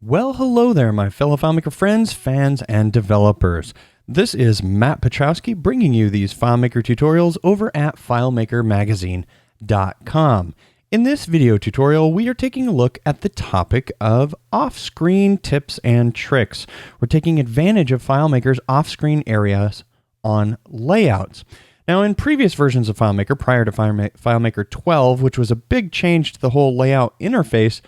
Well, hello there, my fellow FileMaker friends, fans, and developers. This is Matt Petrowski bringing you these FileMaker tutorials over at FileMakerMagazine.com. In this video tutorial, we are taking a look at the topic of off-screen tips and tricks. We're taking advantage of FileMaker's off-screen areas on layouts. Now, in previous versions of FileMaker, prior to FileMaker 12, which was a big change to the whole layout interface,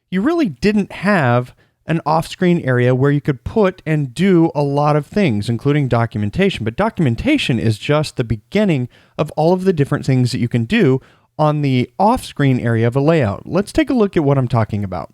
you really didn't have an off-screen area where you could put and do a lot of things, including documentation. But documentation is just the beginning of all of the different things that you can do on the off-screen area of a layout. Let's take a look at what I'm talking about.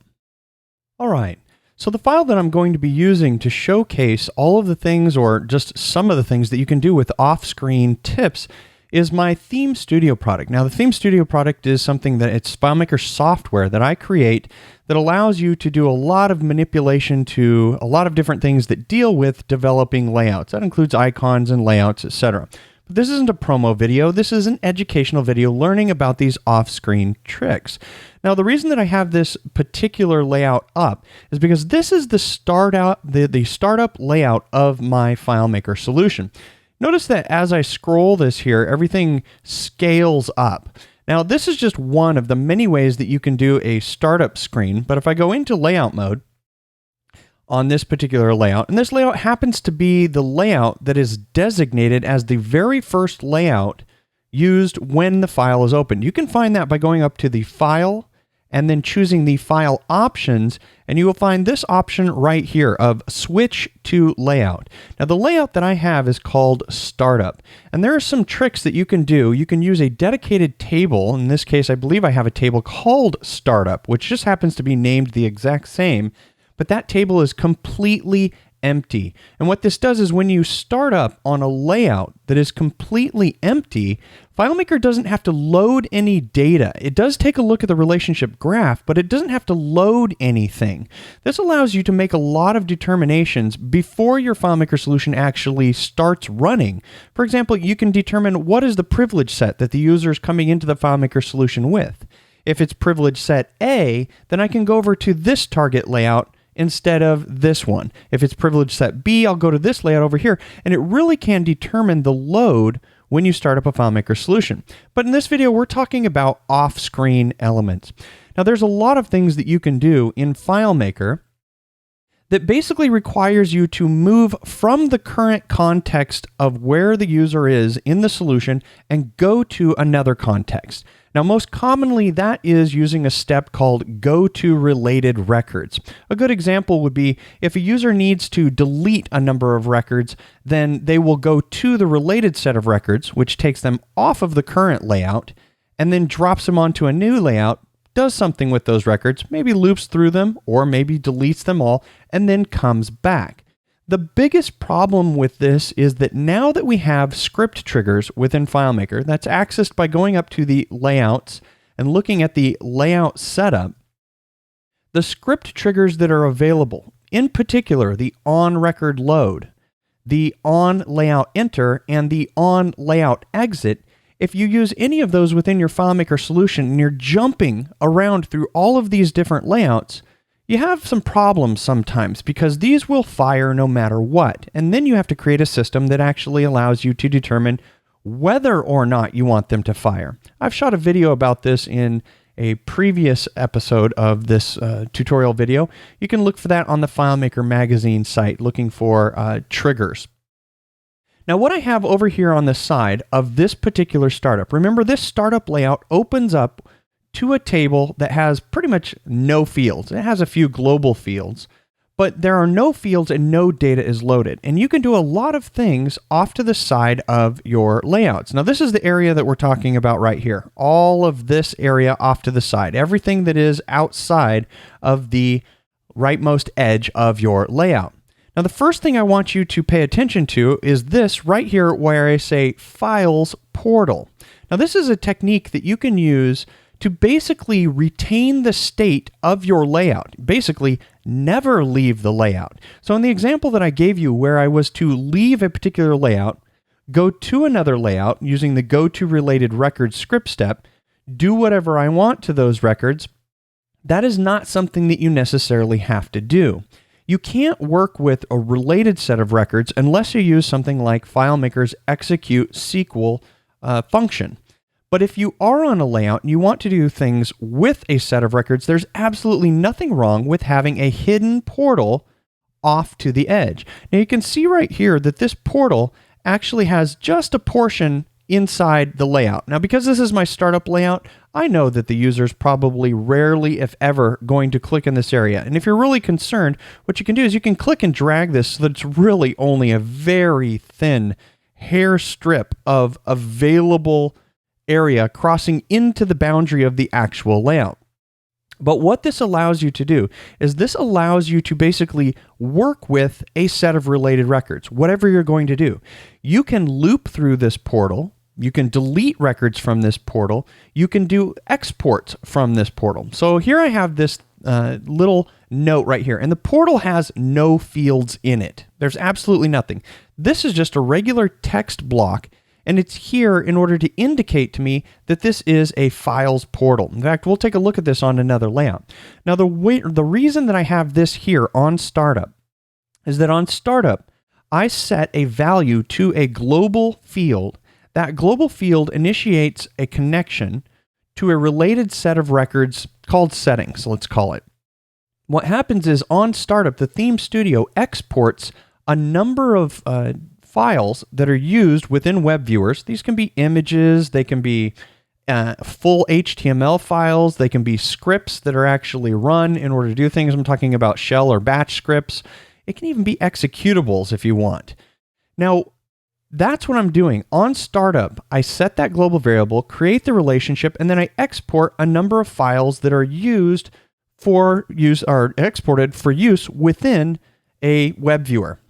All right, so the file that I'm going to be using to showcase all of the things, or just some of the things that you can do with off-screen tips, is my Theme Studio product. Now, the Theme Studio product is something that it's FileMaker software that I create that allows you to do a lot of manipulation to a lot of different things that deal with developing layouts. That includes icons and layouts, etc. But this isn't a promo video. This is an educational video learning about these off-screen tricks. Now, the reason that I have this particular layout up is because this is the startup layout of my FileMaker solution. Notice that as I scroll this here, everything scales up. Now, this is just one of the many ways that you can do a startup screen, but if I go into layout mode on this particular layout, and this layout happens to be the layout that is designated as the very first layout used when the file is opened. You can find that by going up to the File and then choosing the File Options, and you will find this option right here of Switch to Layout. Now, the layout that I have is called Startup, and there are some tricks that you can do. You can use a dedicated table. In this case, I believe I have a table called Startup, which just happens to be named the exact same, but that table is completely empty. And what this does is when you start up on a layout that is completely empty, FileMaker doesn't have to load any data. It does take a look at the relationship graph, but it doesn't have to load anything. This allows you to make a lot of determinations before your FileMaker solution actually starts running. For example, you can determine what is the privilege set that the user is coming into the FileMaker solution with. If it's privilege set A, then I can go over to this target layout instead of this one. If it's privilege set B, I'll go to this layout over here, and it really can determine the load when you start up a FileMaker solution. But in this video, we're talking about off-screen elements. Now, there's a lot of things that you can do in FileMaker that basically requires you to move from the current context of where the user is in the solution and go to another context. Now, most commonly, that is using a step called Go to Related Records. A good example would be if a user needs to delete a number of records, then they will go to the related set of records, which takes them off of the current layout, and then drops them onto a new layout, does something with those records, maybe loops through them, or maybe deletes them all, and then comes back. The biggest problem with this is that now that we have script triggers within FileMaker, that's accessed by going up to the layouts and looking at the layout setup, the script triggers that are available, in particular the on record load, the on layout enter, and the on layout exit, if you use any of those within your FileMaker solution and you're jumping around through all of these different layouts, you have some problems sometimes because these will fire no matter what. And then you have to create a system that actually allows you to determine whether or not you want them to fire. I've shot a video about this in a previous episode of this tutorial video. You can look for that on the FileMaker magazine site, looking for triggers. Now, what I have over here on the side of this particular startup, remember this startup layout opens up to a table that has pretty much no fields. It has a few global fields, but there are no fields and no data is loaded. And you can do a lot of things off to the side of your layouts. Now, this is the area that we're talking about right here. All of this area off to the side, everything that is outside of the rightmost edge of your layout. Now, the first thing I want you to pay attention to is this right here where I say Files Portal. Now, this is a technique that you can use to basically retain the state of your layout, basically never leave the layout. So in the example that I gave you where I was to leave a particular layout, go to another layout using the Go to Related Records script step, do whatever I want to those records, that is not something that you necessarily have to do. You can't work with a related set of records unless you use something like FileMaker's execute SQL function. But if you are on a layout and you want to do things with a set of records, there's absolutely nothing wrong with having a hidden portal off to the edge. Now you can see right here that this portal actually has just a portion inside the layout. Now, because this is my startup layout, I know that the user is probably rarely, if ever, going to click in this area. And if you're really concerned, what you can do is you can click and drag this so that it's really only a very thin hair strip of available area crossing into the boundary of the actual layout. But what this allows you to do is this allows you to basically work with a set of related records, whatever you're going to do. You can loop through this portal. You can delete records from this portal. You can do exports from this portal. So here I have this little note right here, and the portal has no fields in it. There's absolutely nothing. This is just a regular text block, and it's here in order to indicate to me that this is a files portal. In fact, we'll take a look at this on another layout. Now, the reason that I have this here on startup is that on startup, I set a value to a global field. That global field initiates a connection to a related set of records called settings, let's call it. What happens is on startup, the Theme Studio exports a number of files that are used within web viewers. These can be images, they can be full HTML files, they can be scripts that are actually run in order to do things. I'm talking about shell or batch scripts. It can even be executables if you want. Now, that's what I'm doing. On startup, I set that global variable, create the relationship, and then I export a number of files that are used for use, or exported for use within a web viewer.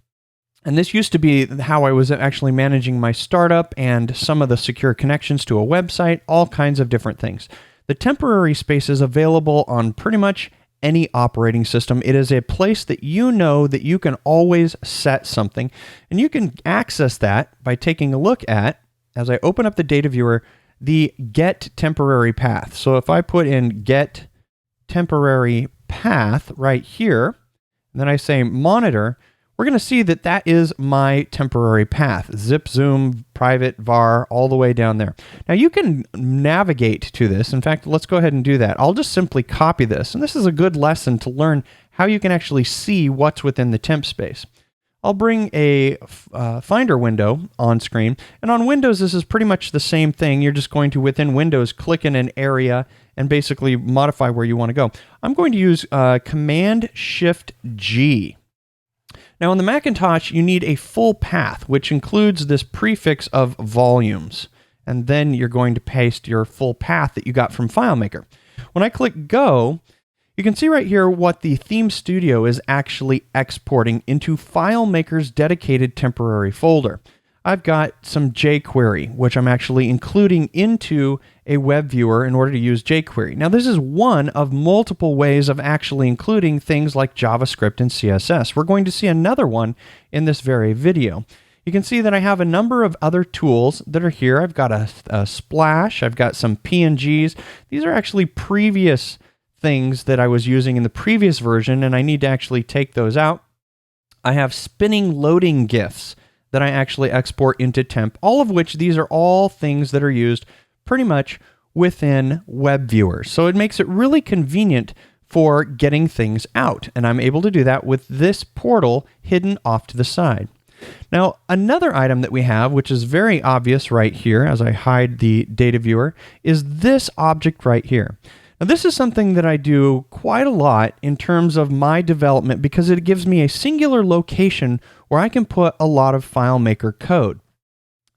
And this used to be how I was actually managing my startup and some of the secure connections to a website, all kinds of different things. The temporary space is available on pretty much any operating system. It is a place that you know that you can always set something, and you can access that by taking a look at, as I open up the data viewer, the get temporary path. So if I put in get temporary path right here, and then I say monitor, we're going to see that that is my temporary path. Zip, zoom, private, var, all the way down there. Now you can navigate to this. In fact, let's go ahead and do that. I'll just simply copy this. And this is a good lesson to learn how you can actually see what's within the temp space. I'll bring a Finder window on screen. And on Windows, this is pretty much the same thing. You're just going to, within Windows, click in an area and basically modify where you want to go. I'm going to use Command-Shift-G. Now, on the Macintosh, you need a full path, which includes this prefix of volumes. And then you're going to paste your full path that you got from FileMaker. When I click Go, you can see right here what the Theme Studio is actually exporting into FileMaker's dedicated temporary folder. I've got some jQuery, which I'm actually including into a web viewer in order to use jQuery. Now, this is one of multiple ways of actually including things like JavaScript and CSS. We're going to see another one in this very video. You can see that I have a number of other tools that are here. I've got a splash. I've got some PNGs. These are actually previous things that I was using in the previous version, and I need to actually take those out. I have spinning loading GIFs that I actually export into temp, all of which these are all things that are used pretty much within web viewers. So it makes it really convenient for getting things out. And I'm able to do that with this portal hidden off to the side. Now, another item that we have, which is very obvious right here as I hide the data viewer, is this object right here. Now, this is something that I do quite a lot in terms of my development because it gives me a singular location where I can put a lot of FileMaker code.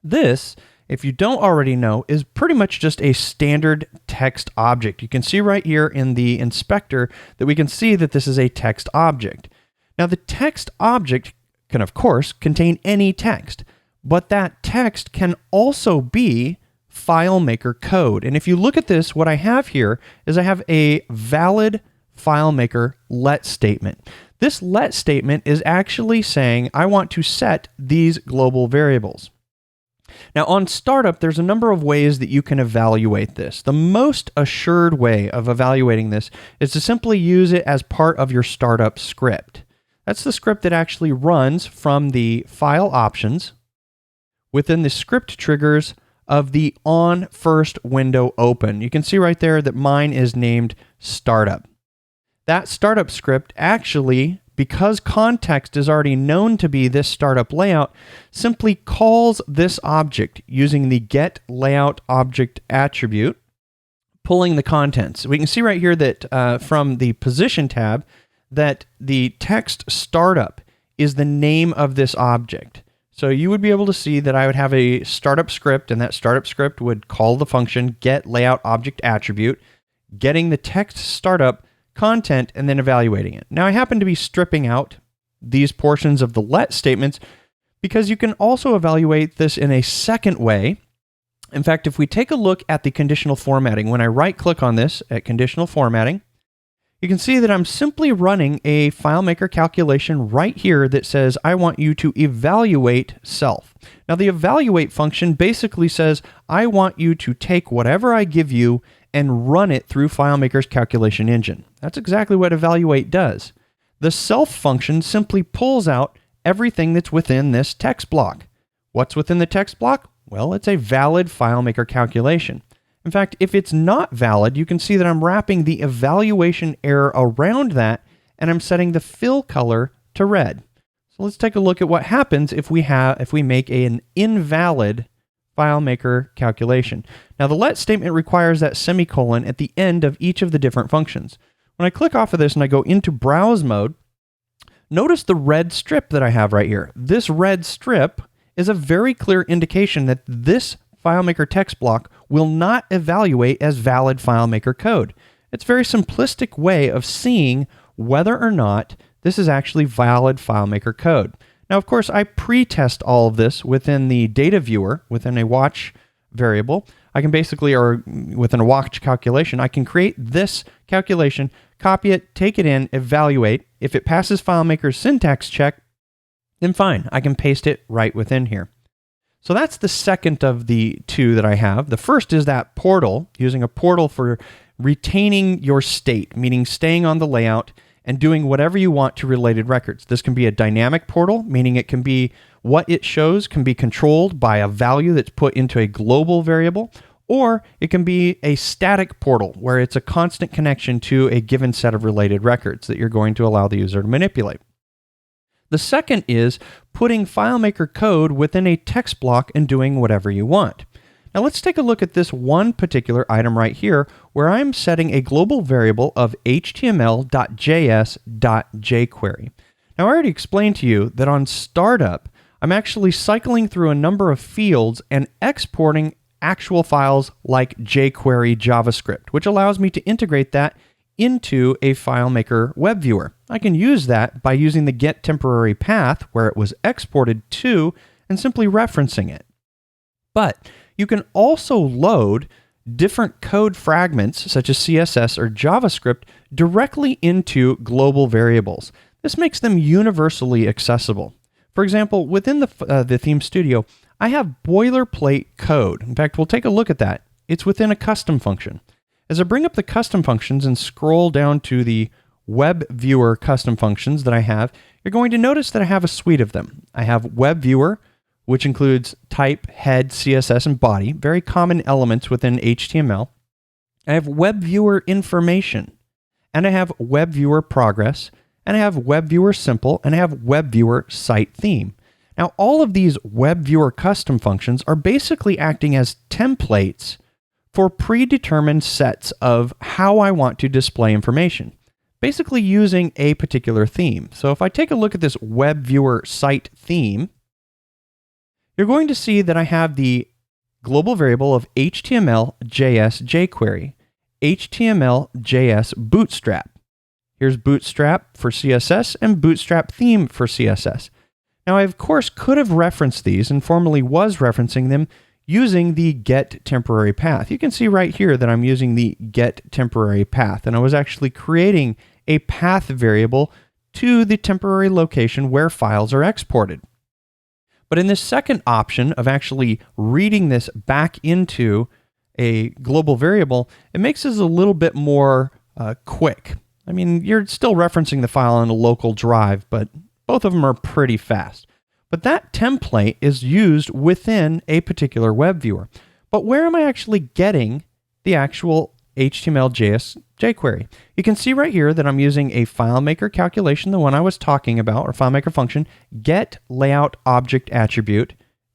This, if you don't already know, is pretty much just a standard text object. You can see right here in the inspector that we can see that this is a text object. Now, the text object can, of course, contain any text, but that text can also be FileMaker code. And if you look at this, what I have here is I have a valid FileMaker let statement. This let statement is actually saying I want to set these global variables. Now on startup, there's a number of ways that you can evaluate this. The most assured way of evaluating this is to simply use it as part of your startup script. That's the script that actually runs from the file options within the script triggers of the on first window open. You can see right there that mine is named startup. That startup script actually, because context is already known to be this startup layout, simply calls this object using the getLayoutObject attribute, pulling the contents. We can see right here that from the position tab that the text startup is the name of this object. So you would be able to see that I would have a startup script, and that startup script would call the function getLayoutObject attribute, getting the text startup content and then evaluating it. Now I happen to be stripping out these portions of the let statements because you can also evaluate this in a second way. In fact, if we take a look at the conditional formatting, when I right click on this at conditional formatting, you can see that I'm simply running a FileMaker calculation right here that says I want you to evaluate self. Now the evaluate function basically says I want you to take whatever I give you and run it through FileMaker's calculation engine. That's exactly what evaluate does. The self function simply pulls out everything that's within this text block. What's within the text block? Well, it's a valid FileMaker calculation. In fact, if it's not valid, you can see that I'm wrapping the evaluation error around that, and I'm setting the fill color to red. So let's take a look at what happens if we make an invalid FileMaker calculation. Now the let statement requires that semicolon at the end of each of the different functions. When I click off of this and I go into browse mode, notice the red strip that I have right here. This red strip is a very clear indication that this FileMaker text block will not evaluate as valid FileMaker code. It's a very simplistic way of seeing whether or not this is actually valid FileMaker code. Now, of course, I pre-test all of this within the data viewer, within a watch variable. I can basically, or within a watch calculation, I can create this calculation, copy it, take it in, evaluate. If it passes FileMaker's syntax check, then fine, I can paste it right within here. So that's the second of the two that I have. The first is that portal, using a portal for retaining your state, meaning staying on the layout and doing whatever you want to related records. This can be a dynamic portal, meaning it can be what it shows can be controlled by a value that's put into a global variable, or it can be a static portal where it's a constant connection to a given set of related records that you're going to allow the user to manipulate. The second is putting FileMaker code within a text block and doing whatever you want. Now let's take a look at this one particular item right here where I'm setting a global variable of html.js.jQuery. Now I already explained to you that on startup, I'm actually cycling through a number of fields and exporting actual files like jQuery JavaScript, which allows me to integrate that into a FileMaker web viewer. I can use that by using the getTemporaryPath where it was exported to and simply referencing it. But you can also load different code fragments such as CSS or JavaScript directly into global variables. This makes them universally accessible. For example, within the Theme Studio, I have boilerplate code. In fact, we'll take a look at that. It's within a custom function. As I bring up the custom functions and scroll down to the web viewer custom functions that I have, you're going to notice that I have a suite of them. I have web viewer, which includes type, head, CSS, and body, very common elements within HTML. I have web viewer information, and I have web viewer progress, and I have web viewer simple, and I have web viewer site theme. Now, all of these web viewer custom functions are basically acting as templates for predetermined sets of how I want to display information, basically using a particular theme. So if I take a look at this web viewer site theme, you're going to see that I have the global variable of HTML, JS, jQuery, HTML, JS, Bootstrap. Here's Bootstrap for CSS and Bootstrap theme for CSS. Now, I of course could have referenced these and formerly was referencing them using the getTemporaryPath. You can see right here that I'm using the getTemporaryPath, and I was actually creating a path variable to the temporary location where files are exported. But in this second option of actually reading this back into a global variable, it makes this a little bit more quick. I mean, you're still referencing the file on a local drive, but both of them are pretty fast. But that template is used within a particular web viewer. But where am I actually getting the actual HTML.js jQuery? You can see right here that I'm using a FileMaker calculation, the one I was talking about, or FileMaker function, get layout object attribute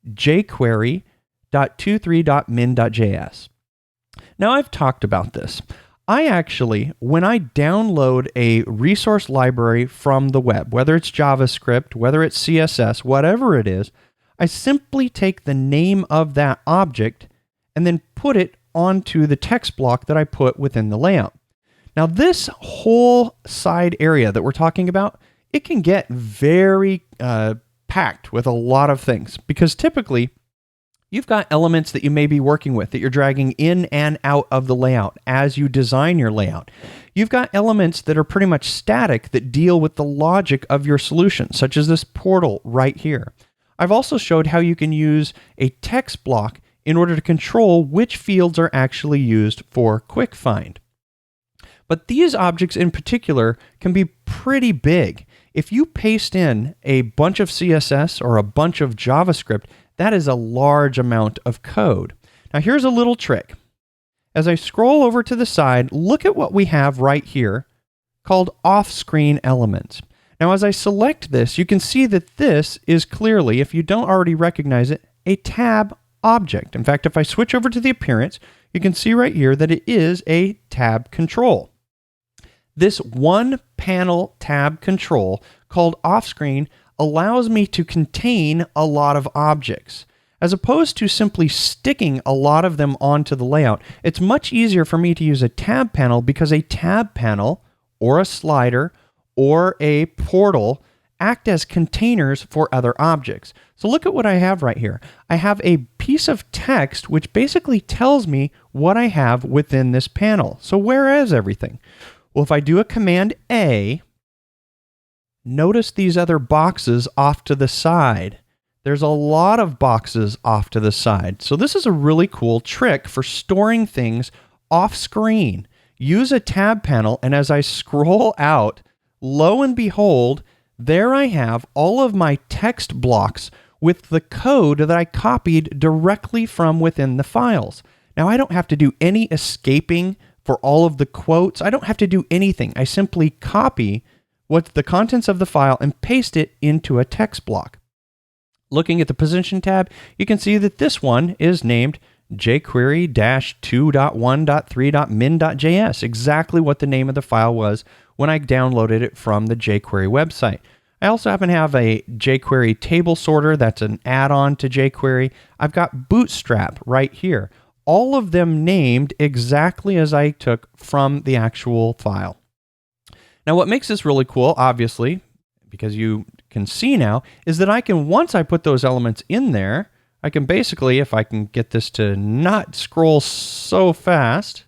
jQuery.23.min.js. Now I've talked about this. I actually, when I download a resource library from the web, whether it's JavaScript, whether it's CSS, whatever it is, I simply take the name of that object and then put it onto the text block that I put within the layout. Now this whole side area that we're talking about, it can get very packed with a lot of things, because typically you've got elements that you may be working with that you're dragging in and out of the layout as you design your layout. You've got elements that are pretty much static that deal with the logic of your solution, such as this portal right here. I've also showed how you can use a text block in order to control which fields are actually used for quick find. But these objects in particular can be pretty big. If you paste in a bunch of CSS or a bunch of JavaScript, that is a large amount of code. Now here's a little trick. As I scroll over to the side, look at what we have right here called Offscreen Elements. Now as I select this, you can see that this is clearly, if you don't already recognize it, a tab object. In fact, if I switch over to the appearance, you can see right here that it is a tab control. This one panel tab control called Offscreen allows me to contain a lot of objects. As opposed to simply sticking a lot of them onto the layout, it's much easier for me to use a tab panel, because a tab panel or a slider or a portal act as containers for other objects. So look at what I have right here. I have a piece of text which basically tells me what I have within this panel. So where is everything? Well, if I do a Command A, notice these other boxes off to the side. There's a lot of boxes off to the side. So this is a really cool trick for storing things off screen. Use a tab panel, and as I scroll out, lo and behold, there I have all of my text blocks with the code that I copied directly from within the files. Now I don't have to do any escaping for all of the quotes. I don't have to do anything. I simply copy what's the contents of the file and paste it into a text block. Looking at the position tab, you can see that this one is named jQuery-2.1.3.min.js, exactly what the name of the file was when I downloaded it from the jQuery website. I also happen to have a jQuery table sorter that's an add-on to jQuery. I've got Bootstrap right here. All of them named exactly as I took from the actual file. Now what makes this really cool, obviously, because you can see now, is that I can, once I put those elements in there, I can basically, if I can get this to not scroll so fast,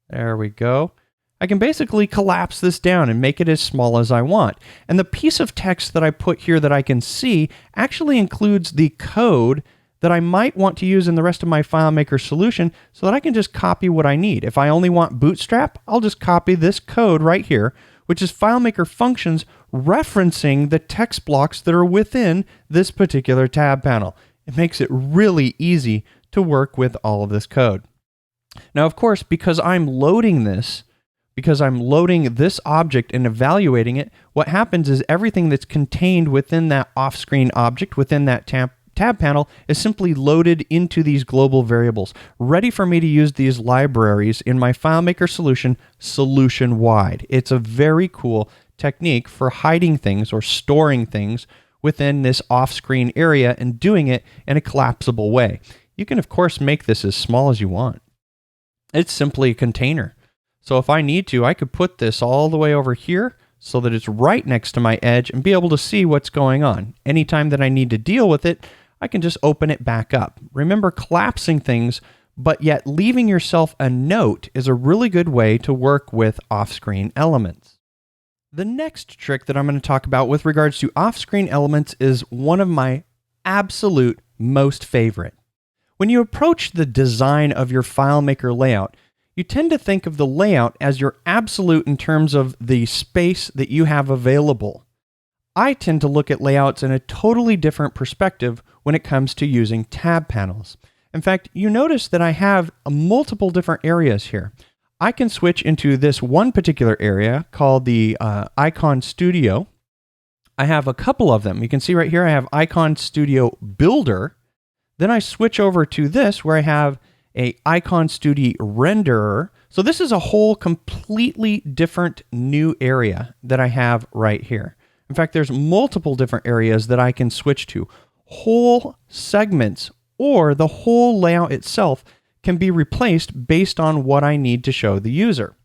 there we go, I can basically collapse this down and make it as small as I want. And the piece of text that I put here that I can see actually includes the code that I might want to use in the rest of my FileMaker solution, so that I can just copy what I need. If I only want Bootstrap, I'll just copy this code right here, which is FileMaker functions referencing the text blocks that are within this particular tab panel. It makes it really easy to work with all of this code. Now, of course, because I'm loading this object and evaluating it, what happens is everything that's contained within that off-screen object, within that tab panel, is simply loaded into these global variables, ready for me to use these libraries in my FileMaker solution solution-wide. It's a very cool technique for hiding things or storing things within this off-screen area and doing it in a collapsible way. You can, of course, make this as small as you want. It's simply a container. So if I need to, I could put this all the way over here so that it's right next to my edge and be able to see what's going on. Anytime that I need to deal with it, I can just open it back up. Remember, collapsing things, but yet leaving yourself a note is a really good way to work with off-screen elements. The next trick that I'm going to talk about with regards to off-screen elements is one of my absolute most favorite. When you approach the design of your FileMaker layout, you tend to think of the layout as your absolute in terms of the space that you have available. I tend to look at layouts in a totally different perspective when it comes to using tab panels. In fact, you notice that I have multiple different areas here. I can switch into this one particular area called the Icon Studio. I have a couple of them. You can see right here I have Icon Studio Builder. Then I switch over to this where I have a Icon Studio Renderer. So this is a whole completely different new area that I have right here. In fact, there's multiple different areas that I can switch to. Whole segments or the whole layout itself can be replaced based on what I need to show the user.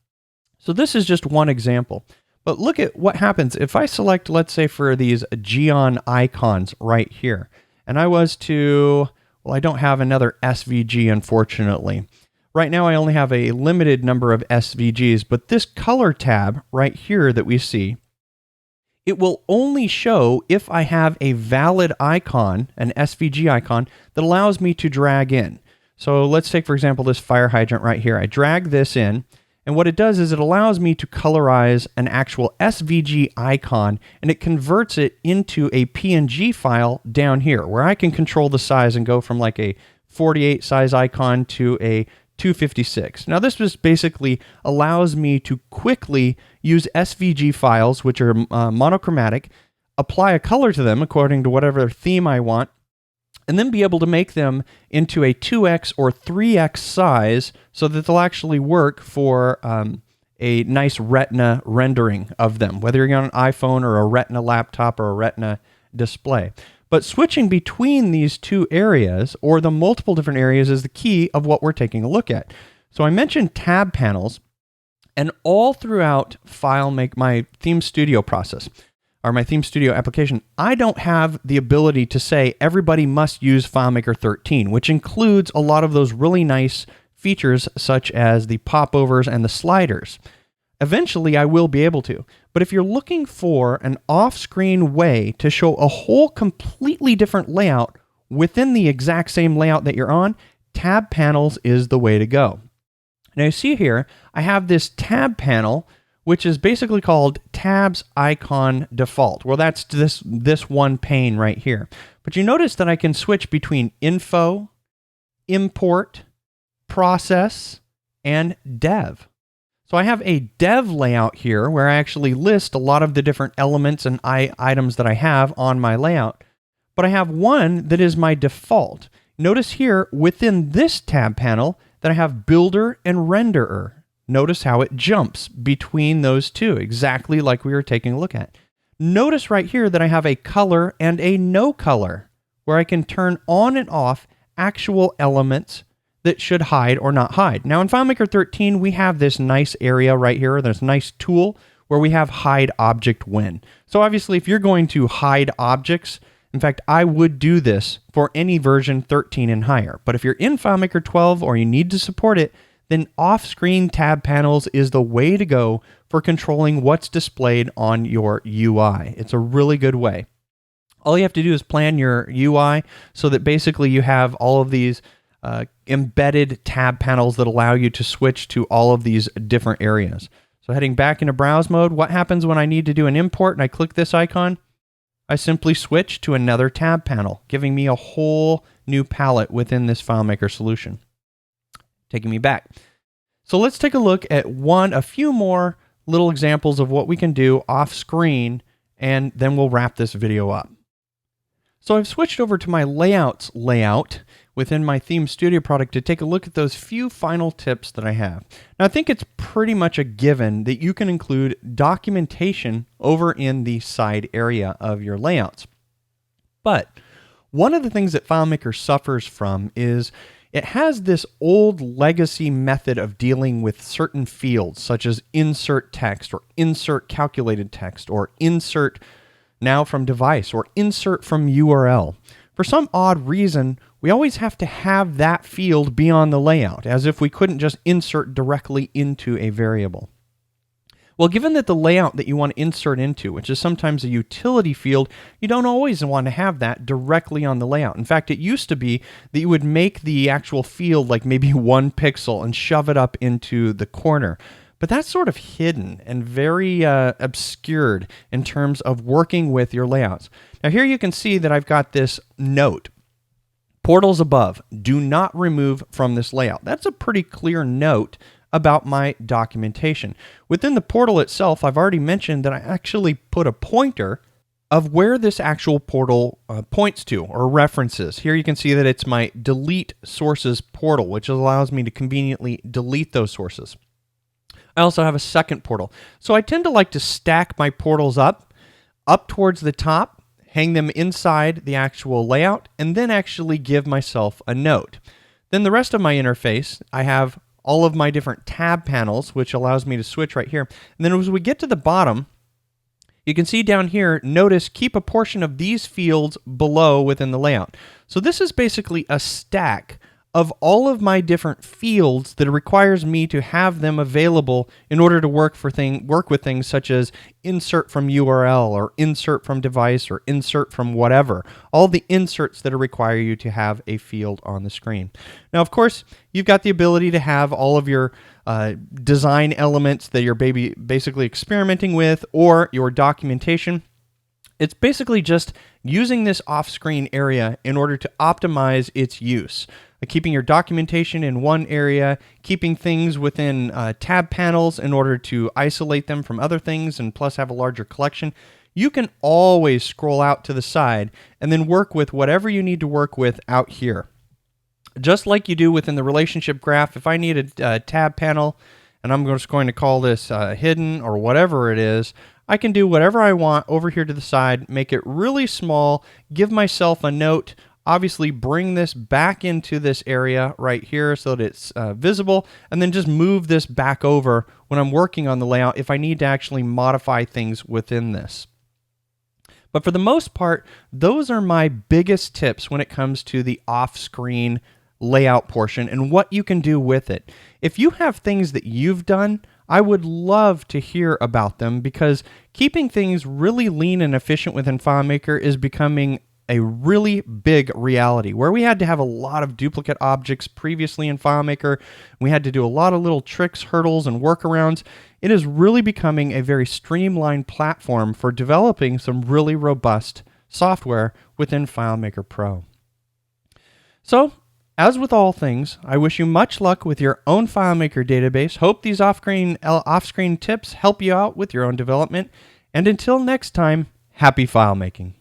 So this is just one example. But look at what happens if I select, let's say for these Geon icons right here, and I was to, well, I don't have another SVG, unfortunately. Right now I only have a limited number of SVGs, but this color tab right here that we see, it will only show if I have a valid icon, an SVG icon, that allows me to drag in. So let's take, for example, this fire hydrant right here. I drag this in, and what it does is it allows me to colorize an actual SVG icon, and it converts it into a PNG file down here, where I can control the size and go from like a 48 size icon to a 256. Now this just basically allows me to quickly use SVG files, which are monochromatic, apply a color to them according to whatever theme I want, and then be able to make them into a 2x or 3x size so that they'll actually work for a nice Retina rendering of them, whether you're on an iPhone or a Retina laptop or a Retina display. But switching between these two areas or the multiple different areas is the key of what we're taking a look at. So I mentioned tab panels, and all throughout FileMaker, my Theme Studio process, or my Theme Studio application, I don't have the ability to say everybody must use FileMaker 13, which includes a lot of those really nice features such as the popovers and the sliders. Eventually, I will be able to. But if you're looking for an off-screen way to show a whole completely different layout within the exact same layout that you're on, tab panels is the way to go. Now you see here, I have this tab panel, which is basically called Tabs Icon Default. Well, that's this one pane right here. But you notice that I can switch between Info, Import, Process, and Dev. So I have a dev layout here where I actually list a lot of the different elements and items that I have on my layout. But I have one that is my default. Notice here within this tab panel that I have Builder and Renderer. Notice how it jumps between those two, exactly like we were taking a look at. Notice right here that I have a color and a no color, where I can turn on and off actual elements that should hide or not hide. Now in FileMaker 13, we have this nice area right here, this nice tool where we have hide object when. So obviously if you're going to hide objects, in fact, I would do this for any version 13 and higher. But if you're in FileMaker 12 or you need to support it, then off-screen tab panels is the way to go for controlling what's displayed on your UI. It's a really good way. All you have to do is plan your UI so that basically you have all of these embedded tab panels that allow you to switch to all of these different areas. So heading back into browse mode, what happens when I need to do an import and I click this icon? I simply switch to another tab panel, giving me a whole new palette within this FileMaker solution. Taking me back. So let's take a look at a few more little examples of what we can do off screen, and then we'll wrap this video up. So I've switched over to my layouts layout within my Theme Studio product to take a look at those few final tips that I have. Now I think it's pretty much a given that you can include documentation over in the side area of your layouts. But one of the things that FileMaker suffers from is it has this old legacy method of dealing with certain fields, such as insert text or insert calculated text or insert now from device or insert from URL. For some odd reason, we always have to have that field be on the layout, as if we couldn't just insert directly into a variable. Well, given that the layout that you want to insert into, which is sometimes a utility field, you don't always want to have that directly on the layout. In fact, it used to be that you would make the actual field like maybe 1 pixel and shove it up into the corner. But that's sort of hidden and very obscured in terms of working with your layouts. Now here you can see that I've got this note. Portals above, do not remove from this layout. That's a pretty clear note about my documentation. Within the portal itself, I've already mentioned that I actually put a pointer of where this actual portal points to or references. Here you can see that it's my delete sources portal, which allows me to conveniently delete those sources. I also have a second portal. So I tend to like to stack my portals up towards the top, hang them inside the actual layout, and then actually give myself a note. Then the rest of my interface, I have all of my different tab panels, which allows me to switch right here. And then as we get to the bottom, you can see down here, notice keep a portion of these fields below within the layout. So this is basically a stack of all of my different fields that requires me to have them available in order to work with things such as insert from URL or insert from device or insert from whatever. All the inserts that require you to have a field on the screen. Now, of course, you've got the ability to have all of your design elements that you're basically experimenting with or your documentation. It's basically just using this off-screen area in order to optimize its use. Keeping your documentation in one area, keeping things within tab panels in order to isolate them from other things and plus have a larger collection. You can always scroll out to the side and then work with whatever you need to work with out here. Just like you do within the relationship graph, if I need a tab panel and I'm just going to call this hidden or whatever it is, I can do whatever I want over here to the side, make it really small, give myself a note, obviously bring this back into this area right here so that it's visible, and then just move this back over when I'm working on the layout if I need to actually modify things within this. But for the most part, those are my biggest tips when it comes to the off-screen layout portion and what you can do with it. If you have things that you've done, I would love to hear about them because keeping things really lean and efficient within FileMaker is becoming a really big reality. Where we had to have a lot of duplicate objects previously in FileMaker, we had to do a lot of little tricks, hurdles, and workarounds. It is really becoming a very streamlined platform for developing some really robust software within FileMaker Pro. So, as with all things, I wish you much luck with your own FileMaker database. Hope these off-screen tips help you out with your own development. And until next time, happy FileMaking.